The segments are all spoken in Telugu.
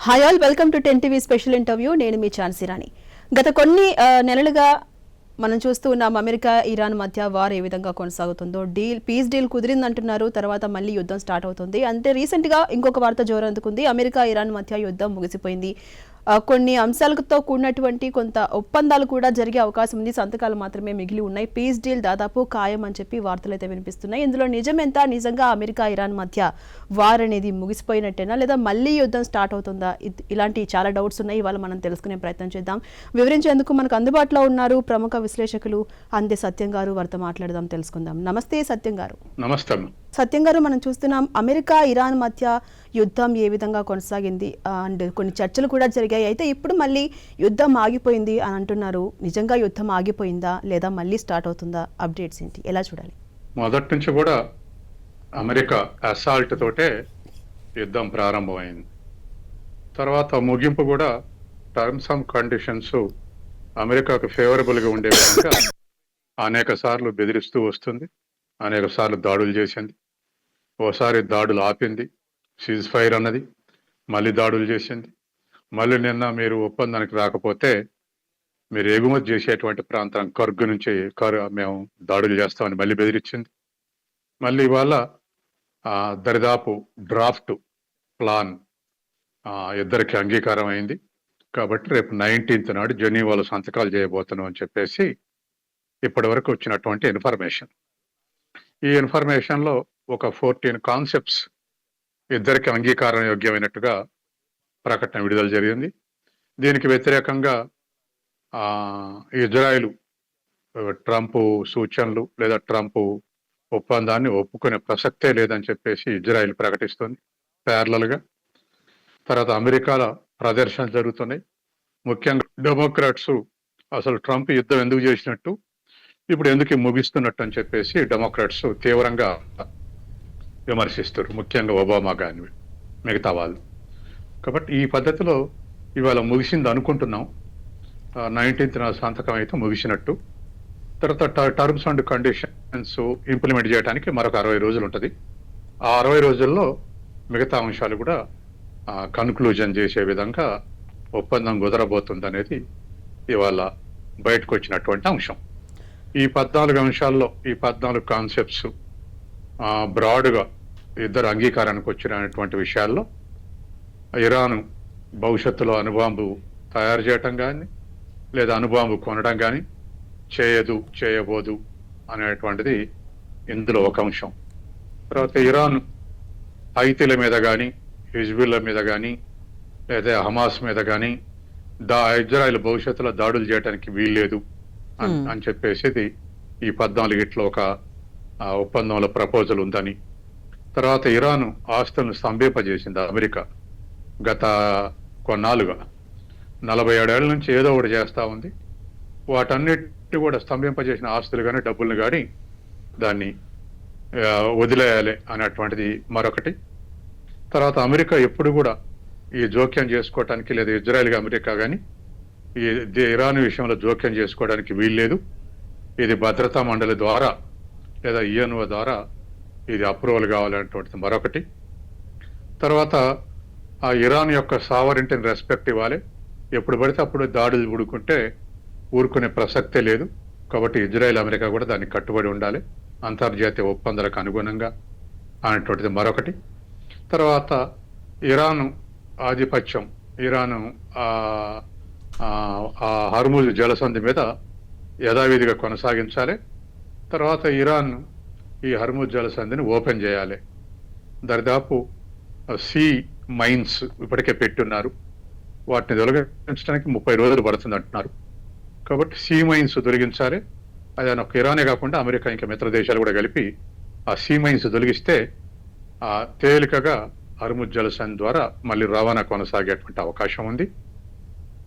Hi all, welcome to 10 TV special interview. నేను మీ ఛాన్సీ రాణి. గత కొన్ని నెలలుగా మనం చూస్తూ ఉన్నాం అమెరికా ఇరాన్ మధ్య వార్ ఏ విధంగా కొనసాగుతుందో. పీస్ డీల్ కుదిరిందంటున్నారు, తర్వాత మళ్ళీ యుద్ధం స్టార్ట్ అవుతుంది. అంటే రీసెంట్గా ఇంకొక వార్త జోరందుకుంది. అమెరికా ఇరాన్ మధ్య యుద్ధం ముగిసిపోయింది. కొన్ని అంశాలతో కూడినటువంటి కొంత ఒప్పందాలు కూడా జరిగే అవకాశం ఉంది. సంతకాలు మాత్రమే మిగిలి ఉన్నాయి. పీస్ డీల్ దాదాపు ఖాయం అని చెప్పి వార్తలు అయితే వినిపిస్తున్నాయి. ఇందులో నిజమెంత? నిజంగా అమెరికా ఇరాన్ మధ్య వార్ అనేది ముగిసిపోయినట్టేనా, లేదా మళ్ళీ యుద్ధం స్టార్ట్ అవుతుందా? ఇలాంటి చాలా డౌట్స్ ఉన్నాయి. ఇవాళ మనం తెలుసుకునే ప్రయత్నం చేద్దాం. వివరించేందుకు మనకు అందుబాటులో ఉన్నారు ప్రముఖ విశ్లేషకులు అందే సత్యం గారు. వారితో మాట్లాడదాం, తెలుసుకుందాం. నమస్తే సత్యం గారు. నమస్తే సత్యం గారు, మనం చూస్తున్నాం అమెరికా ఇరాన్ మధ్య యుద్ధం ఏ విధంగా కొనసాగింది అండ్ కొన్ని చర్చలు కూడా జరిగాయి. అయితే ఇప్పుడు మళ్ళీ యుద్ధం ఆగిపోయింది అని అంటున్నారు. నిజంగా యుద్ధం ఆగిపోయిందా, లేదా మళ్ళీ స్టార్ట్ అవుతుందా? అప్డేట్స్ ఏంటి, ఎలా చూడాలి? మొదటి నుంచి కూడా అమెరికా అసాల్ట్ తోటే యుద్ధం ప్రారంభమైంది. తర్వాత ముగింపు కూడా టర్మ్స్ అండ్ కండిషన్స్ అమెరికాకు ఫేవరబుల్గా ఉండే విధంగా అనేక సార్లు బెదిరిస్తూ వస్తుంది, అనేక సార్లు దాడులు చేసింది. ఓసారి దాడులు ఆపింది, సీజ్ ఫైర్ అన్నది, మళ్ళీ దాడులు చేసింది. మళ్ళీ నిన్న మీరు ఒప్పందానికి రాకపోతే మీరు ఎగుమతి చేసేటువంటి ప్రాంతం కర్గ్ నుంచి మేము దాడులు చేస్తామని మళ్ళీ బెదిరించింది. మళ్ళీ ఇవాళ దరిదాపు డ్రాఫ్ట్ ప్లాన్ ఇద్దరికి అంగీకారం అయింది. కాబట్టి రేపు 19th నాడు జెనీవాలో సంతకాలు చేయబోతున్నాం అని చెప్పేసి ఇప్పటి వరకు వచ్చినటువంటి ఇన్ఫర్మేషన్. ఈ ఇన్ఫర్మేషన్లో ఒక 14 కాన్సెప్ట్స్ ఇద్దరికి అంగీకారం యోగ్యమైనట్టుగా ప్రకటన విడుదల జరిగింది. దీనికి వ్యతిరేకంగా ఇజ్రాయెల్ ట్రంప్ సూచనలు లేదా ట్రంప్ ఒప్పందాన్ని ఒప్పుకునే ప్రసక్తే లేదని చెప్పేసి ఇజ్రాయెల్ ప్రకటిస్తుంది ప్యారలల్గా. తర్వాత అమెరికాలో ప్రదర్శనలు జరుగుతున్నాయి. ముఖ్యంగా డెమోక్రాట్స్ అసలు ట్రంప్ యుద్ధం ఎందుకు చేసినట్టు, ఇప్పుడు ఎందుకు ముగిస్తున్నట్టు అని చెప్పేసి డెమోక్రాట్స్ తీవ్రంగా విమర్శిస్తారు, ముఖ్యంగా ఒబామా కానీ మిగతా వాళ్ళు. కాబట్టి ఈ పద్ధతిలో ఇవాళ ముగిసింది అనుకుంటున్నాం. 19th సంతకం అయితే ముగిసినట్టు. తర్వాత టర్మ్స్ అండ్ కండిషన్స్ ఇంప్లిమెంట్ చేయడానికి మరొక 60 రోజులు ఉంటుంది. ఆ 60 రోజుల్లో మిగతా అంశాలు కూడా కన్క్లూజన్ చేసే విధంగా ఒప్పందం కుదరబోతుంది అనేది ఇవాళ బయటకు వచ్చినటువంటి అంశం. ఈ 14 అంశాల్లో ఈ 14 కాన్సెప్ట్స్ బ్రాడ్గా ఇద్దరు అంగీకారానికి వచ్చినటువంటి విషయాల్లో ఇరాన్ భవిష్యత్తులో అణుబాంబు తయారు చేయటం కానీ లేదా అణుబాంబు కొనడం కానీ చేయబోదు అనేటువంటిది ఇందులో ఒక అంశం. తర్వాత ఇరాన్ హైతీల మీద కానీ హిజ్బుల్లా మీద కానీ లేదా హమాస్ మీద కానీ ఇజ్రాయెల్ భవిష్యత్తులో దాడులు చేయడానికి వీల్లేదు అని చెప్పేసి ఈ 14 ఒక ఒప్పందంలో ప్రపోజల్ ఉందని. తర్వాత ఇరాన్ ఆస్తులను స్తంభింపజేసింది అమెరికా. గత కొన్నాళ్ళుగా 47 ఏళ్ల నుంచి ఏదో ఒకటి చేస్తూ ఉంది. వాటన్నిటి కూడా స్తంభింపజేసిన ఆస్తులు కానీ డబ్బులను కానీ దాన్ని వదిలేయాలి అనేటువంటిది మరొకటి. తర్వాత అమెరికా ఎప్పుడు కూడా ఈ జోక్యం చేసుకోవటానికి లేదా ఇజ్రాయెల్గా అమెరికా కానీ ఈ ఇరాన్ విషయంలో జోక్యం చేసుకోవడానికి వీల్లేదు. ఇది భద్రతా మండలి ద్వారా లేదా యుఎన్ఓ ద్వారా ఇది అప్రూవల్ కావాలనేటువంటిది మరొకటి. తర్వాత ఆ ఇరాన్ యొక్క సావరెంటీని రెస్పెక్ట్ ఇవ్వాలి. ఎప్పుడు పడితే అప్పుడు దాడులు ఊరుకునే ప్రసక్తే లేదు. కాబట్టి ఇజ్రాయెల్ అమెరికా కూడా దానికి కట్టుబడి ఉండాలి అంతర్జాతీయ ఒప్పందాలకు అనుగుణంగా అనేటువంటిది మరొకటి. తర్వాత ఇరాన్ ఆధిపత్యం, ఇరాన్ హర్ముజ్ జలసంధి మీద యథావిధిగా కొనసాగించాలి. తర్వాత ఇరాన్ ఈ హర్ముజ్ జలసంధిని ఓపెన్ చేయాలి. దరిదాపు సీ మైన్స్ ఇప్పటికే పెట్టున్నారు. వాటిని తొలగించడానికి 30 రోజులు పడుతుంది అంటున్నారు. కాబట్టి సీ మైన్స్ తొలగించాలి. అది ఒక ఇరానే కాకుండా అమెరికా ఇంకా మిత్ర దేశాలు కూడా కలిపి ఆ సీ మైన్స్ తొలగిస్తే తేలికగా హర్ముజ్ జలసంధి ద్వారా మళ్ళీ రవాణా కొనసాగేటువంటి అవకాశం ఉంది.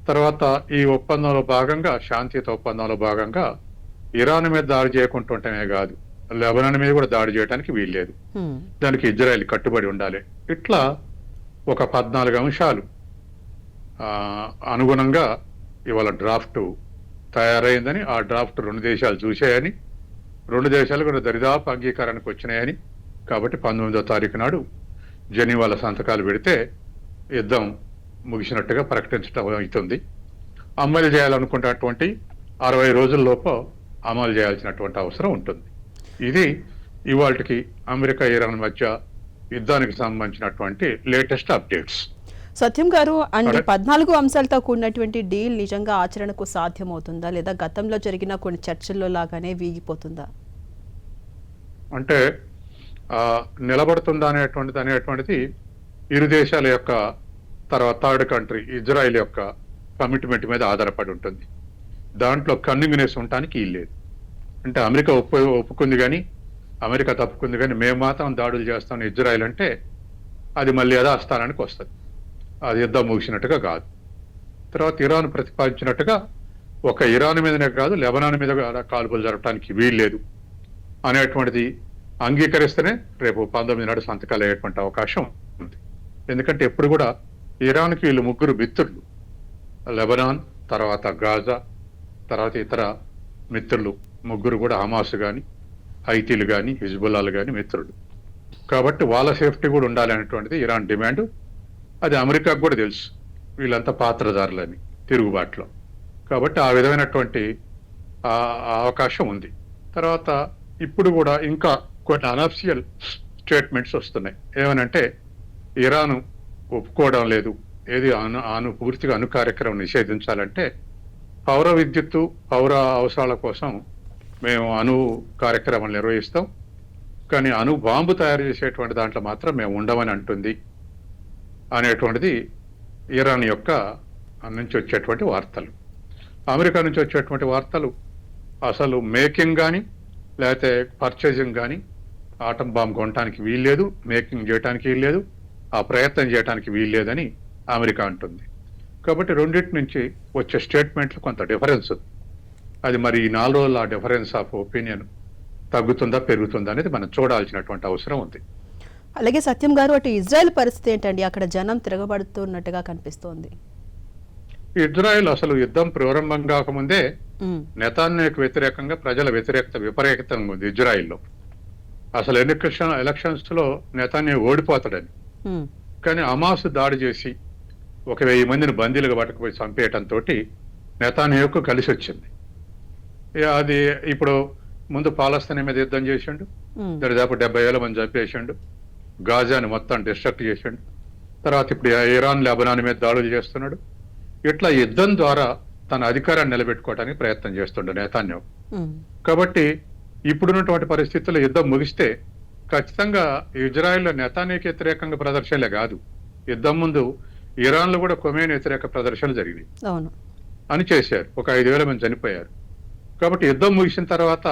తర్వాత ఈ ఒప్పందంలో భాగంగా, శాంతియుత ఒప్పందంలో భాగంగా ఇరాన్ మీద దాడి చేయకుంటుంటమే కాదు, లెబనాన్ మీద కూడా దాడి చేయడానికి వీల్లేదు. దానికి ఇజ్రాయెల్ కట్టుబడి ఉండాలి. ఇట్లా ఒక 14 అంశాలు అనుగుణంగా ఇవాళ డ్రాఫ్ట్ తయారైందని, ఆ డ్రాఫ్ట్ 2 దేశాలు చూసాయని, 2 దేశాలు కూడా దరిదాపు అంగీకారానికి వచ్చినాయని. కాబట్టి 19వ తారీఖు నాడు జెనీవాలో సంతకాలు పెడితే యుద్ధం ముగిసినట్టుగా ప్రకటించడం అవుతుంది. అమలు చేయాలనుకున్నటువంటి 60 రోజుల్లోపు అమలు చేయాల్సినటువంటి అవసరం ఉంటుంది. ఇది ఇవాళకి అమెరికా ఇరాన్ మధ్య యుద్ధానికి సంబంధించినటువంటి లేటెస్ట్ అప్డేట్స్. సత్యం గారు, అండ్ అదే. 14 అంశాలతో కూడినటువంటి డీల్ నిజంగా ఆచరణకు సాధ్యమవుతుందా, లేదా గతంలో జరిగిన కొన్ని చర్చల్లో లాగానే వీగిపోతుందా? అంటే నిలబడుతుందా అనేటువంటిది ఇరు దేశాల యొక్క తర్వాత థర్డ్ కంట్రీ ఇజ్రాయెల్ యొక్క కమిట్మెంట్ మీద ఆధారపడి ఉంటుంది. దాంట్లో కన్నింగ్నెస్ ఉండటానికి లేదు. అంటే అమెరికా ఒప్పుకుంది కానీ, అమెరికా తప్పుకుంది కానీ, మేము మాత్రం దాడులు చేస్తాం ఇజ్రాయెల్ అంటే అది మళ్ళీ యథాస్థానానికి వస్తుంది. అది యుద్ధం ముగిసినట్టుగా కాదు. తర్వాత ఇరాన్ ప్రతిపాదించినట్టుగా ఒక ఇరాన్ మీదనే కాదు, లెబనాన్ మీద కూడా కాల్పులు జరపడానికి వీల్లేదు అనేటువంటిది అంగీకరిస్తేనే రేపు 19 నాడు సంతకాలు అయ్యేటువంటి అవకాశం ఉంది. ఎందుకంటే ఎప్పుడు కూడా ఇరాన్కి వీళ్ళు ముగ్గురు మిత్రులు, లెబనాన్, తర్వాత గాజా, తర్వాత ఇతర మిత్రులు ముగ్గురు కూడా హమాస్ కానీ, హైతీలు కానీ, హిజ్బుల్లాలు కానీ మిత్రులు. కాబట్టి వాళ్ళ సేఫ్టీ కూడా ఉండాలి అనేటువంటిది ఇరాన్ డిమాండ్. అది అమెరికాకు కూడా తెలుసు, వీళ్ళంతా పాత్రధారులని తిరుగుబాటులో. కాబట్టి ఆ విధమైనటువంటి అవకాశం ఉంది. తర్వాత ఇప్పుడు కూడా ఇంకా కొన్ని అనఫిషియల్ స్టేట్మెంట్స్ వస్తున్నాయి. ఏమనంటే ఇరాన్ ఒప్పుకోవడం లేదు, ఏది పూర్తిగా అణు కార్యక్రమం నిషేధించాలంటే పౌర విద్యుత్తు, పౌర అవసరాల కోసం మేము అణు కార్యక్రమాలు నిర్వహిస్తాం, కానీ అణు బాంబు తయారు చేసేటువంటి దాంట్లో మాత్రం మేము ఉండమని అంటుంది అనేటువంటిది ఇరాన్ యొక్క నుంచి వచ్చేటువంటి వార్తలు. అమెరికా నుంచి వచ్చేటువంటి వార్తలు అసలు మేకింగ్ కానీ లేకపోతే పర్చేజింగ్ కానీ ఆటం బాంబు కొనడానికి వీల్లేదు, మేకింగ్ చేయడానికి వీల్లేదు, ఆ ప్రయత్నం చేయడానికి వీల్లేదని అమెరికా అంటుంది. కాబట్టి రెండింటి నుంచి వచ్చే స్టేట్మెంట్లు కొంత డిఫరెన్స్ ఉంది. అది మరి ఈ 4 రోజుల ఆ డిఫరెన్స్ ఆఫ్ ఒపీనియన్ తగ్గుతుందా పెరుగుతుందా అనేది మనం చూడాల్సినటువంటి అవసరం ఉంది. అలాగే సత్యం గారు, అటు ఇజ్రాయెల్ పరిస్థితి ఏంటండి? అక్కడ జనం తిరగబడుతున్నట్టుగా కనిపిస్తోంది. ఇజ్రాయెల్ అసలు యుద్ధం ప్రారంభం కాకముందే నెతాన్యాహుకు వ్యతిరేకంగా ప్రజల వ్యతిరేకత విపరీతంగా ఉంది ఇజ్రాయెల్లో. అసలు ఎలక్షన్స్ లో నెతాన్యాహు ఓడిపోతాడని, కానీ హమాస్ దాడి చేసి 1000 మందిని బందీలుగా పట్టుకుపోయి చంపేయటంతో నెతాన్యాహుకు కలిసి వచ్చింది. అది ఇప్పుడు ముందు పాలస్తీనా మీద యుద్ధం చేసిండు, దాదాపు 70,000 మంది చంపేసిండు, గాజాని మొత్తం డిస్ట్రక్ట్ చేసిండు. తర్వాత ఇప్పుడు ఇరాన్ లెబనాన్ మీద దాడులు చేస్తున్నాడు. ఇట్లా యుద్ధం ద్వారా తన అధికారాన్ని నిలబెట్టుకోవడానికి ప్రయత్నం చేస్తుండే నెతాన్యాహు. కాబట్టి ఇప్పుడున్నటువంటి పరిస్థితుల్లో యుద్ధం ముగిస్తే ఖచ్చితంగా ఇజ్రాయెల్లో నెతాన్యాహుకి వ్యతిరేకంగా ప్రదర్శనలే కాదు, యుద్ధం ముందు ఇరాన్లో కూడా కొమేని వ్యతిరేక ప్రదర్శనలు జరిగినాయి అని చేశారు. ఒక 5,000 మంది చనిపోయారు. కాబట్టి యుద్ధం ముగిసిన తర్వాత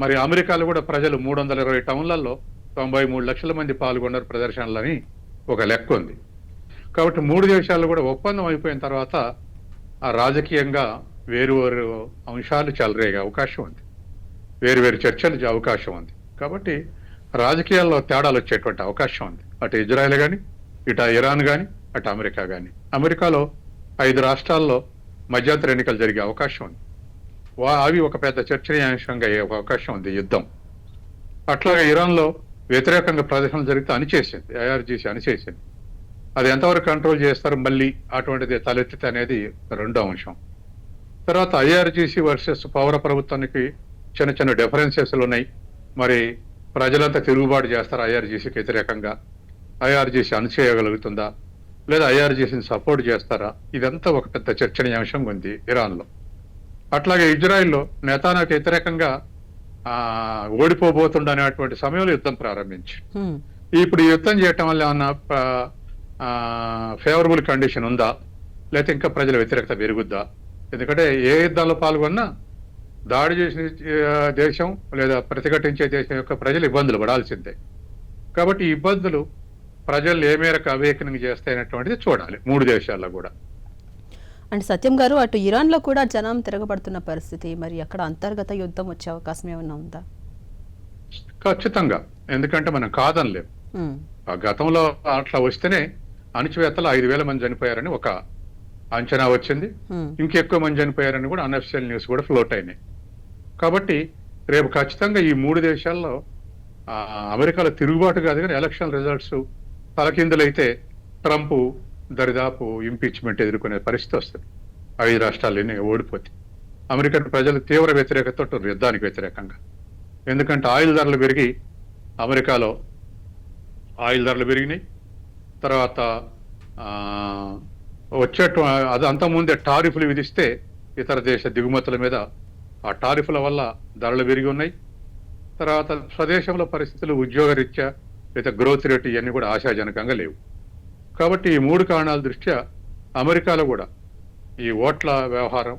మరి అమెరికాలో కూడా ప్రజలు 320 టౌన్లలో 93 లక్షల మంది పాల్గొన్నారు ప్రదర్శనలని ఒక లెక్క ఉంది. కాబట్టి 3 దేశాలు కూడా ఒప్పందం అయిపోయిన తర్వాత ఆ రాజకీయంగా వేరు అంశాలు చెలరేగే అవకాశం ఉంది, వేరు చర్చలు అవకాశం ఉంది. కాబట్టి రాజకీయాల్లో తేడాలు వచ్చేటువంటి అవకాశం ఉంది. అటు ఇజ్రాయెల్ కానీ, ఇటు ఇరాన్ కానీ, అటు అమెరికా కానీ. అమెరికాలో 5 రాష్ట్రాల్లో మధ్యంతర ఎన్నికలు జరిగే అవకాశం ఉంది. అవి ఒక పెద్ద చర్చనీయాంశంగా అయ్యే అవకాశం ఉంది యుద్ధం. అట్లాగే ఇరాన్లో వ్యతిరేకంగా ప్రదర్శనలు జరిగితే అణిచేసింది, ఐఆర్జీసీ అణిచేసింది. అది ఎంతవరకు కంట్రోల్ చేస్తారు మళ్ళీ అటువంటిది తలెత్తితే అనేది రెండో అంశం. తర్వాత ఐఆర్జీసీ వర్సెస్ పౌర ప్రభుత్వానికి చిన్న డిఫరెన్సెస్లు ఉన్నాయి. మరి ప్రజలంతా తిరుగుబాటు చేస్తారు ఐఆర్జీసీకి వ్యతిరేకంగా, ఐఆర్జీసీ అణిచేయగలుగుతుందా లేదా ఐఆర్జీసీని సపోర్ట్ చేస్తారా, ఇదంతా ఒక పెద్ద చర్చనీయాంశం ఉంది ఇరాన్లో. అట్లాగే ఇజ్రాయెల్లో నెతాన్యాహుకు వ్యతిరేకంగా ఓడిపోబోతుండనేటువంటి సమయంలో యుద్ధం ప్రారంభించి ఇప్పుడు యుద్ధం చేయటం వల్ల ఏమన్నా ఫేవరబుల్ కండిషన్ ఉందా, లేకపోతే ఇంకా ప్రజల వ్యతిరేకత పెరుగుద్దా? ఎందుకంటే ఏ యుద్ధాల్లో పాల్గొన్నా దాడి చేసిన దేశం లేదా ప్రతిఘటించే దేశం యొక్క ప్రజలు ఇబ్బందులు పడాల్సిందే. కాబట్టి ఈ ఇబ్బందులు ప్రజలు ఏ మేరకు అవేకనింగ్ చేస్తాయనేటువంటిది చూడాలి 3 దేశాల్లో కూడా. అంటే సత్యం గారు, అటు ఇరాన్లో కూడా జనం తిరగబడుతున్న పరిస్థితి, మరి అక్కడ అంతర్గత యుద్ధం వచ్చే అవకాశం ఏమైనా ఉందా? ఖచ్చితంగా, ఎందుకంటే మనం కాదనలేం. ఆ గతంలో అట్లా వస్తేనే అణచివేతలు 5,000 మంది చనిపోయారని ఒక అంచనా వచ్చింది, ఇంకెక్కువ మంది చనిపోయారని కూడా అన్అఫిషియల్ న్యూస్ కూడా ఫ్లోట్ అయినాయి. కాబట్టి రేపు ఖచ్చితంగా ఈ 3 దేశాల్లో అమెరికాలో తిరుగుబాటు కాదు కానీ ఎలక్షన్ రిజల్ట్స్ తలకిందులైతే ట్రంప్ దరిదాపు ఇంపీచ్మెంట్ ఎదుర్కొనే పరిస్థితి వస్తుంది 5 రాష్ట్రాలన్నీ ఓడిపోతే. అమెరికన్ ప్రజలు తీవ్ర వ్యతిరేకత ఉంటారు యుద్ధానికి వ్యతిరేకంగా. ఎందుకంటే ఆయిల్ ధరలు పెరిగి అమెరికాలో ఆయిల్ ధరలు పెరిగినాయి. తర్వాత వచ్చేట అది అంతకుముందే టారిఫ్లు విధిస్తే ఇతర దేశ దిగుమతుల మీద ఆ టారిఫ్ల వల్ల ధరలు పెరిగి ఉన్నాయి. తర్వాత స్వదేశంలో పరిస్థితులు ఉద్యోగరీత్యా లేదా గ్రోత్ రేట్ ఇవన్నీ కూడా ఆశాజనకంగా లేవు. కాబట్టి ఈ 3 కారణాల దృష్ట్యా అమెరికాలో కూడా ఈ ఓట్ల వ్యవహారం,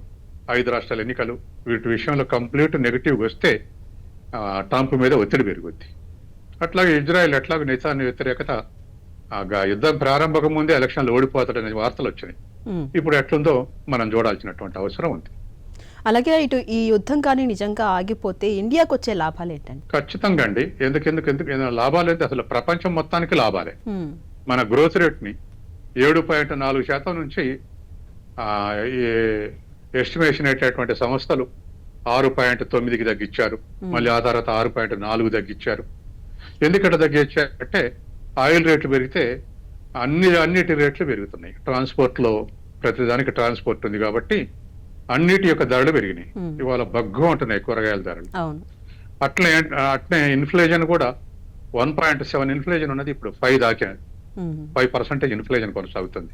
5 రాష్ట్రాల ఎన్నికలు వీటి విషయంలో కంప్లీట్ నెగిటివ్ వస్తే ట్రంప్ మీద ఒత్తిడి పెరుగుద్ది. అట్లాగే ఇజ్రాయెల్ ఎట్లాగో నెతాన్యాహు వ్యతిరేకత యుద్ధం ప్రారంభక ముందే ఎలక్షన్లు ఓడిపోతాడనే వార్తలు వచ్చినాయి. ఇప్పుడు ఎట్లుందో మనం చూడాల్సినటువంటి అవసరం ఉంది. అలాగే ఇటు ఈ యుద్ధం కానీ నిజంగా ఆగిపోతే ఇండియాకు వచ్చే లాభాలు ఏంటండి? ఖచ్చితంగా అండి. ఎందుకు లాభాలు అయితే అసలు ప్రపంచం మొత్తానికి లాభాలే. మన గ్రోత్ రేట్ ని 7.4% నుంచి ఎస్టిమేషన్ అయ్యేటటువంటి సంస్థలు 6.9కి తగ్గించారు. మళ్ళీ ఆ తర్వాత 6.4 తగ్గించారు. ఎందుకంటే తగ్గించారంటే ఆయిల్ రేట్లు పెరిగితే అన్నిటి రేట్లు పెరుగుతున్నాయి. ట్రాన్స్పోర్ట్ లో ప్రతిదానికి ట్రాన్స్పోర్ట్ ఉంది కాబట్టి అన్నిటి యొక్క ధరలు పెరిగినాయి. ఇవాళ బగ్గు ఉంటున్నాయి కూరగాయల ధరలు. అట్లే ఇన్ఫ్లేషన్ కూడా 1.7 ఇన్ఫ్లేషన్ ఉన్నది, ఇప్పుడు 5 దాకా 5% ఇన్ఫ్లేషన్ కొనసాగుతుంది.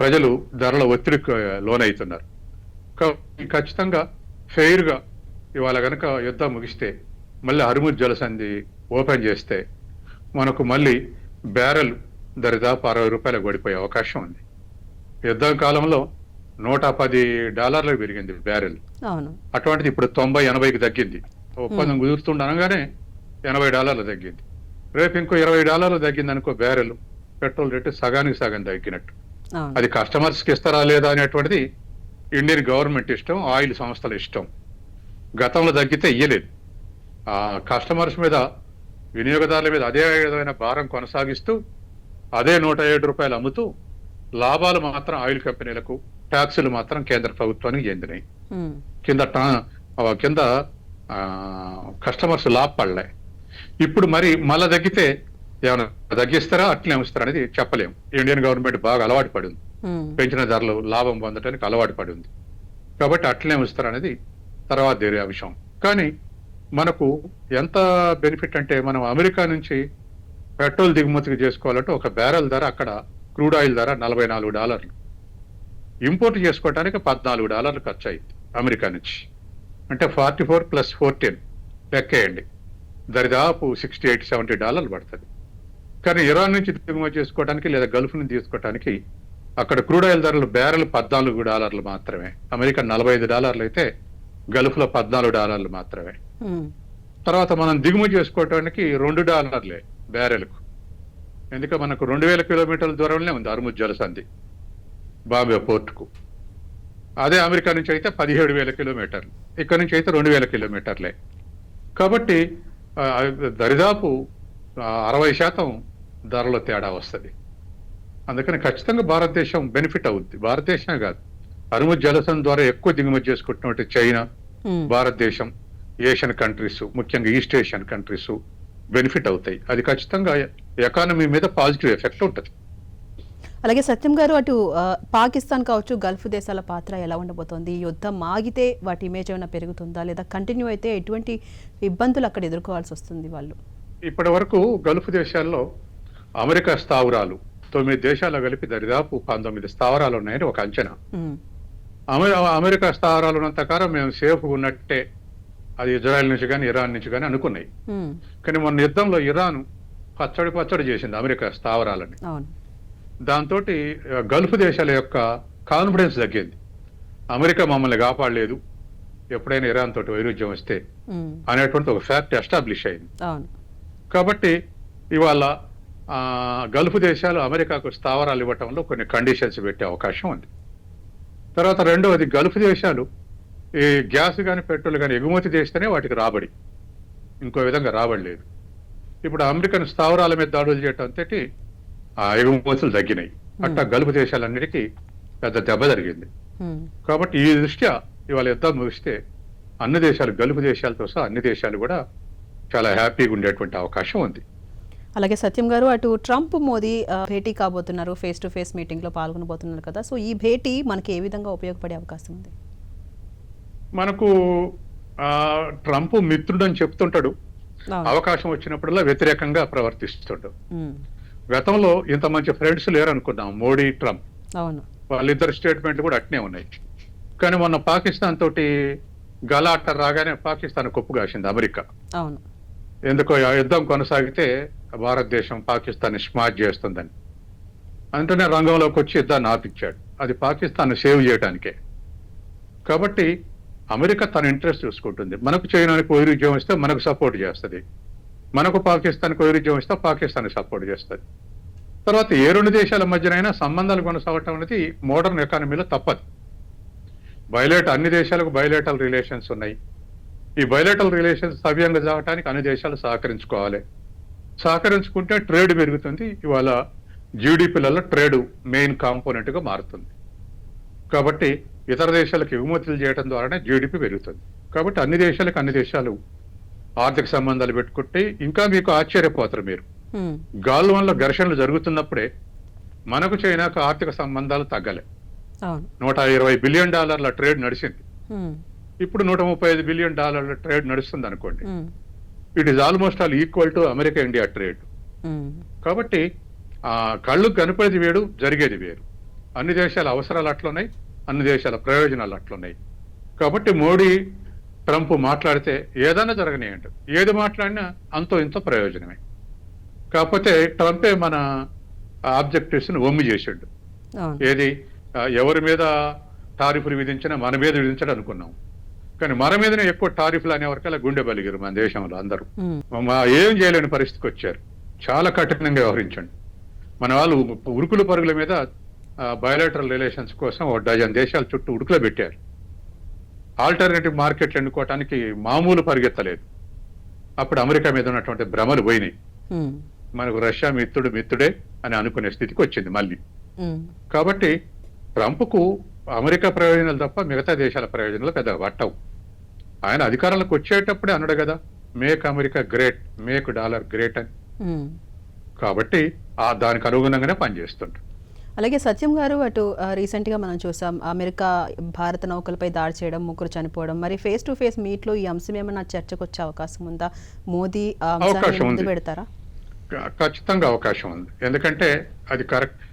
ప్రజలు ధరల ఒత్తిడికి లోనవుతున్నారు. ఖచ్చితంగా ఫెయిర్ గా ఇవాళ కనుక యుద్ధం ముగిస్తే మళ్ళీ హర్ముజ్ జలసంధి ఓపెన్ చేస్తే మనకు మళ్ళీ బ్యారెల్ దరిదాపు $60 పడిపోయే అవకాశం ఉంది. యుద్ధం కాలంలో $110 పెరిగింది బ్యారెల్. అటువంటిది ఇప్పుడు 90-80కి తగ్గింది. ఒప్పందం కుదురుతుండనగానే $80 తగ్గింది. రేపు ఇంకో $20 తగ్గింది అనుకో బ్యారెల్, పెట్రోల్ రేటు సగానికి సగం తగ్గినట్టు. అది కస్టమర్స్ కి ఇస్తారా లేదా అనేటువంటిది ఇండియన్ గవర్నమెంట్ ఇష్టం, ఆయిల్ సంస్థల ఇష్టం. గతంలో తగ్గితే ఇయ్యలేదు. ఆ కస్టమర్స్ మీద, వినియోగదారుల మీద అదే విధమైన భారం కొనసాగిస్తూ అదే $107 అమ్ముతూ లాభాలు మాత్రం ఆయిల్ కంపెనీలకు, ట్యాక్సులు మాత్రం కేంద్ర ప్రభుత్వానికి చెందినాయి. కింద కస్టమర్స్ లాభపడలే. ఇప్పుడు మరి మళ్ళా తగ్గితే ఏమైనా తగ్గిస్తారా అట్లే ఉంచుతారా అనేది చెప్పలేము. ఇండియన్ గవర్నమెంట్ బాగా అలవాటు పడి ఉంది, పెంచిన ధరలు లాభం పొందడానికి అలవాటు పడి ఉంది. కాబట్టి అట్లే ఉంచుతారా అనేది తర్వాత వేరే అంశం. కానీ మనకు ఎంత బెనిఫిట్ అంటే, మనం అమెరికా నుంచి పెట్రోల్ దిగుమతికి చేసుకోవాలంటే ఒక బ్యారెల్ ధర, అక్కడ క్రూడ్ ఆయిల్ ధర $44. ఇంపోర్ట్ చేసుకోవడానికి $14 ఖర్చు అయింది అమెరికా నుంచి. అంటే 44 + 14 లెక్కేయండి, దరిదాపు $68-70 పడుతుంది. కానీ ఇరాన్ నుంచి దిగుమతి చేసుకోవడానికి లేదా గల్ఫ్ నుంచి తీసుకోవడానికి అక్కడ క్రూడ్ ఆయిల్ ధరలు బ్యారెల్ $14 మాత్రమే. అమెరికా $45 అయితే గల్ఫ్ లో $14 మాత్రమే. తర్వాత మనం దిగుమతి చేసుకోవడానికి $2 బ్యారెల్కు. ఎందుకంటే మనకు 2000 కిలోమీటర్ల దూరంలో ఉంది హర్ముజ్ జలసంధి బాంబే పోర్టుకు. అదే అమెరికా నుంచి అయితే 17,000 కిలోమీటర్లు, ఇక్కడ నుంచి అయితే 2,000 కిలోమీటర్లే. కాబట్టి దరిదాపు 60% ధరలో తేడా వస్తుంది. అందుకని ఖచ్చితంగా భారతదేశం బెనిఫిట్ అవుద్ది. భారతదేశమే కాదు, హర్ముజ్ జలసంధి ద్వారా ఎక్కువ దిగుమతి చేసుకుంటున్నట్టు చైనా, భారతదేశం, ఏషియన్ కంట్రీస్, ముఖ్యంగా ఈస్ట్ ఏషియన్ కంట్రీస్ బెనిఫిట్ అవుతాయి. అది ఖచ్చితంగా ఎకానమీ మీద పాజిటివ్ ఎఫెక్ట్ ఉంటుంది. అలాగే సత్యం గారు, అటు పాకిస్తాన్ కావచ్చు, గల్ఫ్ దేశాల పాత్ర ఎలా ఉండబోతోంది? యుద్ధం ఆగితే వాటి ఇమేజ్ ఏమైనా పెరుగుతుందా, లేదా కంటిన్యూ అయితే ఎటువంటి ఇబ్బందులు అక్కడ ఎదుర్కోవాల్సి వస్తుంది వాళ్ళు? ఇప్పటి వరకు గల్ఫ్ దేశాల్లో అమెరికా స్థావరాలు 9 దేశాలు కలిపి దరిదాపు 19 స్థావరాలు ఉన్నాయని ఒక అంచనా. అమెరికా స్థావరాలు ఉన్నంత కాలం మేము సేఫ్ ఉన్నట్టే, అది ఇజ్రాయెల్ నుంచి కానీ ఇరాన్ నుంచి కానీ అనుకున్నాయి. కానీ మొన్న యుద్ధంలో ఇరాన్ పచ్చడి చేసింది అమెరికా స్థావరాలని. దాంతో గల్ఫ్ దేశాల యొక్క కాన్ఫిడెన్స్ తగ్గింది. అమెరికా మమ్మల్ని కాపాడలేదు, ఎప్పుడైనా ఇరాన్ తోటి వైరుధ్యం వస్తే అనేటువంటి ఒక ఫ్యాక్ట్ ఎస్టాబ్లిష్ అయింది. కాబట్టి ఇవాళ గల్ఫ్ దేశాలు అమెరికాకు స్థావరాలు ఇవ్వటంలో కొన్ని కండిషన్స్ పెట్టే అవకాశం ఉంది. తర్వాత రెండవది, గల్ఫ్ దేశాలు ఈ గ్యాస్ కానీ పెట్రోల్ కానీ ఎగుమతి చేస్తేనే వాటికి రాబడి, ఇంకో విధంగా రాబడి లేదు. ఇప్పుడు అమెరికన్ స్థావరాల మీద దాడులు చేయటంతో ఆ ఎగుమతులు తగ్గినాయి. అట్టా గల్ఫ్ దేశాలన్నిటికీ పెద్ద దెబ్బ జరిగింది. కాబట్టి ఈ దృష్ట్యా ఇవాళ యుద్ధం ముగిస్తే అన్ని దేశాలు, గల్ఫ్ దేశాలతో సహా అన్ని దేశాలు కూడా చాలా హ్యాపీగా ఉండేటువంటి అవకాశం ఉంది. అలాగే సత్యం గారు, అటు ట్రంప్ మోదీ భేటీ కాబోతున్నారు, ఫేస్ టు ఫేస్ మీటింగ్లో పాల్గొనబోతున్నారు కదా, సో ఈ భేటీ మనకి ఏ విధంగా ఉపయోగపడే అవకాశం ఉంది? మనకు ట్రంప్ మిత్రుడు అని చెప్తుంటాడు, అవును. అవకాశం వచ్చినప్పుడల్లా వ్యతిరేకంగా ప్రవర్తిస్తుంటాడు. ఉమ్, గతంలో ఇంత మంచి ఫ్రెండ్స్ లేరు అనుకున్నాం మోడీ ట్రంప్. అవును. వాళ్ళిద్దరు స్టేట్మెంట్లు కూడా అట్నే ఉన్నాయి. కానీ మొన్న పాకిస్తాన్ తోటి గలాట రాగానే పాకిస్తాన్ కొప్పు కాసింది అమెరికా. అవును. ఎందుకో ఆ యుద్ధం కొనసాగితే భారతదేశం పాకిస్తాన్ స్మాష్ చేస్తుందని అంటేనే రంగంలోకి వచ్చి యుద్ధాన్ని ఆపిచ్చాడు. అది పాకిస్తాన్ సేవ్ చేయడానికే. కాబట్టి అమెరికా తన ఇంట్రెస్ట్ చూసుకుంటుంది. మనకు చైనానికి వైరుధ్యం వస్తే మనకు సపోర్ట్ చేస్తుంది, మనకు పాకిస్తాన్కి వైరుధ్యం వస్తే పాకిస్తాన్ సపోర్ట్ చేస్తుంది. తర్వాత ఏ రెండు దేశాల మధ్యనైనా సంబంధాలు కొనసాగటం అనేది మోడర్న్ ఎకానమీలో తప్పదు. అన్ని దేశాలకు బయలేటల్ రిలేషన్స్ ఉన్నాయి. ఈ బయలేటల్ రిలేషన్స్ సవ్యంగా సాగటానికి అన్ని దేశాలు సహకరించుకోవాలి. సహకరించుకుంటే ట్రేడ్ పెరుగుతుంది. ఇవాళ జీడిపిలలో ట్రేడ్ మెయిన్ కాంపోనెంట్ గా మారుతుంది. కాబట్టి ఇతర దేశాలకు ఎగుమతులు చేయడం ద్వారానే జీడిపి పెరుగుతుంది. కాబట్టి అన్ని దేశాలు ఆర్థిక సంబంధాలు పెట్టుకుంటే ఇంకా మీకు ఆశ్చర్యపోతారు మీరు. ఉమ్, గాల్వాన్లో ఘర్షణలు జరుగుతున్నప్పుడే మనకు చైనాకు ఆర్థిక సంబంధాలు తగ్గలే. అవును. $120 బిలియన్ ట్రేడ్ నడిచింది. ఉమ్, ఇప్పుడు $135 బిలియన్ ట్రేడ్ నడుస్తుంది అనుకోండి. Um, it is almost all equal to America India trade. Um, కాబట్టి కళ్ళు కనపడేది వేరు, జరిగేది వేరు. అన్ని దేశాల అవసరాలు అట్లున్నాయి, అన్ని దేశాల ప్రయోజనాలు అట్లున్నాయి. కాబట్టి మోడీ ట్రంప్ మాట్లాడితే ఏదైనా జరగనియండి, ఏది మాట్లాడినా అంతో ఇంతో ప్రయోజనమే. కాకపోతే ట్రంపే మన ఆబ్జెక్టివ్స్ ని వమ్ము చేసిండు. అవును. ఏది ఎవరి మీద టారిఫ్లు విధించినా మన మీద విధించడం అనుకున్నాం. కానీ మన మీదనే ఎక్కువ టారిఫ్లు అనే వరకల్లా గుండె బలిగారు మన దేశంలో అందరూ. ఉమ్, ఏం చేయలేని పరిస్థితికి వచ్చారు. చాలా కఠినంగా వ్యవహరించండి. మన వాళ్ళు ఉరుకుల పరుగుల మీద బయోలేటరల్ రిలేషన్స్ కోసం 1 డజన్ దేశాల చుట్టూ ఉడుకులో పెట్టారు. ఆల్టర్నేటివ్ మార్కెట్లు ఎన్నుకోవటానికి మామూలు పరిగెత్తలేదు. అప్పుడు అమెరికా మీద ఉన్నటువంటి భ్రమలు పోయినాయి. ఉమ్, మనకు రష్యా మిత్రుడే అని అనుకునే స్థితికి వచ్చింది మళ్ళీ. ఉమ్, కాబట్టి ట్రంప్కు అమెరికా ప్రయోజనాలు తప్ప మిగతా దేశాల ప్రయోజనాలు పెద్దగా పట్టవు. ఆయన అధికారంలోకి వచ్చేటప్పుడే అన్నాడు కదా, make America great, make dollar great అని. ఉమ్. కాబట్టి దానికి అనుగుణంగానే పనిచేస్తుంటారు. అలాగే సత్యం గారు, అటు రీసెంట్గా మనం చూసాం అమెరికా భారత నౌకలపై దాడి చేయడం, 3 చనిపోవడం. మరి ఫేస్ టు ఫేస్ మీట్లో ఈ అంశం ఏమన్నా చర్చకు వచ్చే అవకాశం ఉందా? మోదీ ఆ అంశాన్ని అవకాశం ముందు ఉంది. పెడతారా? ఖచ్చితంగా అవకాశం ఉంది. ఎందుకంటే అది కరెక్ట్.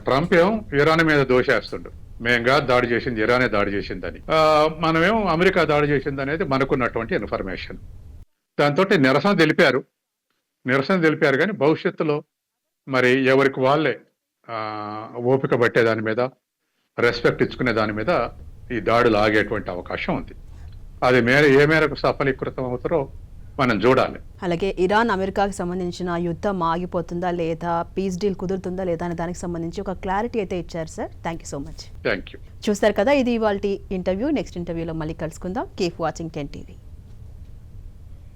ట్రంప్ ఏమో ఇరాన్ మీద దోషేస్తుండు, మేంగా దాడి చేసింది, ఇరానే దాడి చేసిందని. మనమేమో అమెరికా దాడి చేసింది అనేది మనకున్నటువంటి ఇన్ఫర్మేషన్. దాంతో నిరసన తెలిపారు కానీ భవిష్యత్తులో మరి ఎవరికి వాళ్ళే ఓపిక పట్టే దాని మీద, రెస్పెక్ట్ ఇచ్చుకునే దాని మీద ఈ దాడులు ఆగేటువంటి అవకాశం ఉంది. అది ఏ మేరకు సఫలీకృతం అవుతారో మనం చూడాలి. అలాగే ఇరాన్ అమెరికాకి సంబంధించిన యుద్ధం ఆగిపోతుందా లేదా, పీస్ డీల్ కుదురుతుందా లేదా అనే దానికి సంబంధించి ఒక క్లారిటీ అయితే ఇచ్చారు sir. Thank you so much. Thank you. చూస్తారు కదా, ఇది ఇవాల్టి ఇంటర్వ్యూ. నెక్స్ట్ ఇంటర్వ్యూలో మళ్ళీ కలుసుకుందాం. Keep watching 10 TV.